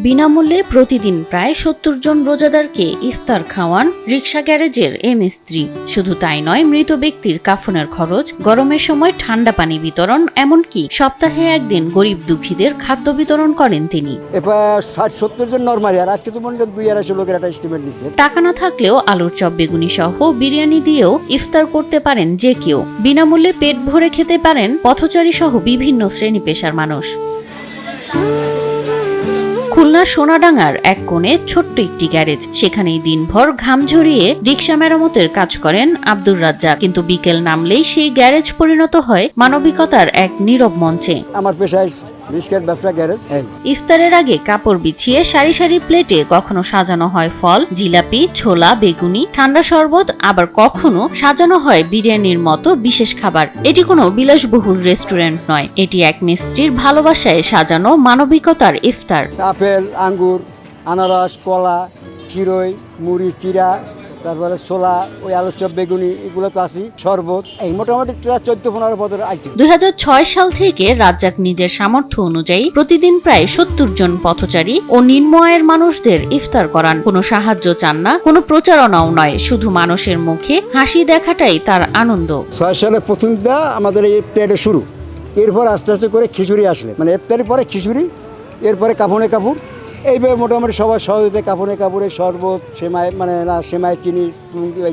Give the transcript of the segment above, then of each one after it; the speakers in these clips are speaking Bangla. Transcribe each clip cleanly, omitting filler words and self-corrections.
বিনামূল্যে প্রতিদিন প্রায় ৭০ জন রোজাদারকে ইফতার খাওয়ান রিকশা গ্যারেজের মিস্ত্রি। শুধু তাই নয়, মৃত ব্যক্তির কাফনের খরচ, গরমের সময় ঠান্ডা পানি বিতরণ, এমনকি সপ্তাহে একদিন গরিব দুঃখীদের খাদ্য বিতরণ করেন তিনি। এবার ৬০-৭০ জন নরমালি, আর আজকে তো মনে করেন ২-২৫০ লোকের একটা এস্টিমেট দিচ্ছে। টাকা না থাকলেও আলুর চপ, বেগুনি সহ বিরিয়ানি দিয়েও ইফতার করতে পারেন যে কেউ। বিনামূল্যে পেট ভরে খেতে পারেন পথচারী সহ বিভিন্ন শ্রেণী পেশার মানুষ। খুলনার সোনাডাঙ্গার এক কোণে ছোট্ট একটি গ্যারেজ, সেখানেই দিনভর ঘাম ঝরিয়ে রিকশা মেরামতের কাজ করেন আব্দুর রাজ্জাক। কিন্তু বিকেল নামলেই সেই গ্যারেজ পরিণত হয় মানবিকতার এক নীরব মঞ্চে। আমার পেশায় রিস্কের ব্যবসা গ্যারেজ। ইফতারের আগে কাপড় বিছিয়ে সারি সারি প্লেটে কখনো সাজানো হয় ফল, জিলাপি, ছোলা, বেগুনি, ঠান্ডা শরবত, আবার কখনো সাজানো হয় বিরিয়ানির মতো বিশেষ খাবার। এটি কোনো বিলাসবহুল রেস্টুরেন্ট নয়, এটি এক মিস্ত্রির ভালোবাসায় সাজানো মানবিকতার ইফতার। আপেল, আঙ্গুর, আনারস, কলা, ক্ষীরই, মুড়ি, চিরা, তারপরে ছোলা, ওই আলুর চপ, বেগুনি, এগুলো তো আছে, শরবত, এই মোটামুটি ১৪-১৫ পদের আইটেম। ২০০৬ সাল থেকে রাজ্জাক নিজের সামর্থ্য অনুযায়ী প্রতিদিন প্রায় ৭০ জন পথচারী ও নিম্ন আয়ের মানুষদের ইফতার করান। কোনো সাহায্য চান না, কোনো প্রচারণাও নয়, শুধু মানুষের মুখে হাসি দেখাটাই তার আনন্দ। ৬ সালে প্রথমটা আমাদের এই প্লেটে শুরু, এরপর আস্তে আস্তে করে খিচুড়ি আসলে, মানে ইফতারের পরে খিচুড়ি, এরপরে কাফনে কাপড়, এইভাবে মোটামুটি সবার সহযোগিতা কাপড়ে কাপড়ে শরবত, সেমাই, মানে না সেমাই, চিনি,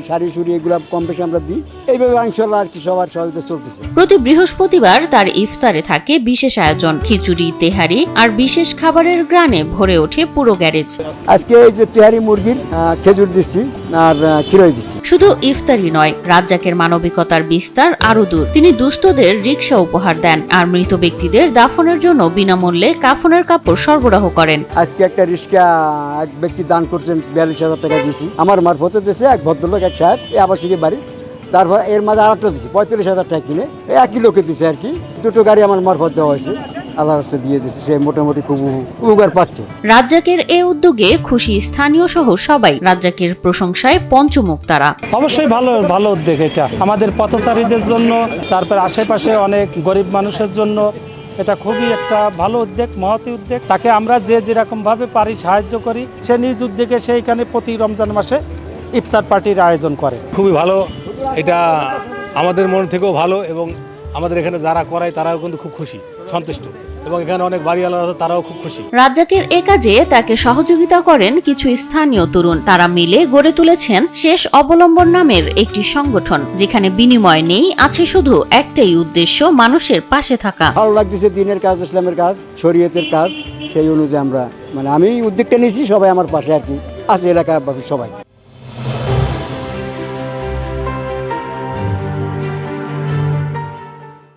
শাড়ি সুড়ি, এগুলো কম বেশি আমরা দিই। এইভাবে ইনশাআল্লাহ আর কি সবার সহযোগিতা চলতেছে। প্রতি বৃহস্পতিবার তার ইফতারে থাকে বিশেষ আয়োজন, খিচুড়ি, তেহারি আর বিশেষ খাবারের গ্রানে ভরে ওঠে পুরো গ্যারেজ। আজকে এই যে তেহারি মুরগির খেজুর দিচ্ছি আর ক্ষীরই দিচ্ছি। শুধু ইফতারি নয়, রাজ্জাকের মানবিকতার বিস্তার আরো দূর। তিনি দুস্থদের রিকশা উপহার দেন আর মৃত ব্যক্তিদের দাফনের জন্য বিনামূল্যে কাফনের কাপড় সরবরাহ করেন। আজকে একটা রিক্সা এক ব্যক্তি দান করছেন, ৪২,০০০ টাকা দিয়েছি আমার মারফতে দিয়েছে এক ভদ্রলোক, এক সাহেব, এই আবাসিকের বাড়ি। তারপর এর মাঝে আরেকটা দিচ্ছি ৪৫,০০০ টাকা কিনে, একই লোকে দিচ্ছে আর কি। দুটো গাড়ি আমার মারফত দেওয়া হয়েছে, আল্লাহ রাস্তায় দিয়ে দিচ্ছে, সে মোটামুটি খুব উপকার পাচ্ছে। রাজ্জাকের এই উদ্যোগে খুশি স্থানীয় সহ সবাই। রাজ্জাকের প্রশংসায় পঞ্চমুখ তারা। অবশ্যই ভালো উদ্যোগ এটা আমাদের পথচারীদের জন্য, তারপর আশেপাশে অনেক গরিব মানুষের জন্য এটা খুবই একটা ভালো উদ্যোগ, মহতি উদ্যোগ। তাকে আমরা যে যেরকম ভাবে পারি সাহায্য করি। সে নিজ উদ্যোগে সেইখানে প্রতি রমজান মাসে ইফতার পার্টির আয়োজন করে। খুবই ভালো, এটা আমাদের মন থেকেও ভালো, এবং আমাদের এখানে যারা করায় তারাও কিন্তু খুব খুশি, সন্তুষ্ট, এবং এখানে অনেক বাড়িওয়ালা আছে তারাও খুব খুশি। রাজ্জাকের এ কাজে তাকে সহযোগিতা করেন কিছু স্থানীয় তরুণ। তারা মিলে গড়ে তুলেছেন শেষ অবলম্বন নামের একটি সংগঠন, যেখানে বিনিময় নেই, আছে শুধু একটাই উদ্দেশ্য, মানুষের পাশে থাকা। ভালো লাগতেছে, দিনের কাজ, ইসলামের কাজ, শরীয়তের কাজ, সেই অনুযায়ী আমরা, মানে আমি উদ্যোগটা নিয়েছি, সবাই আমার পাশে আর কি আছে, এলাকাবাসী সবাই।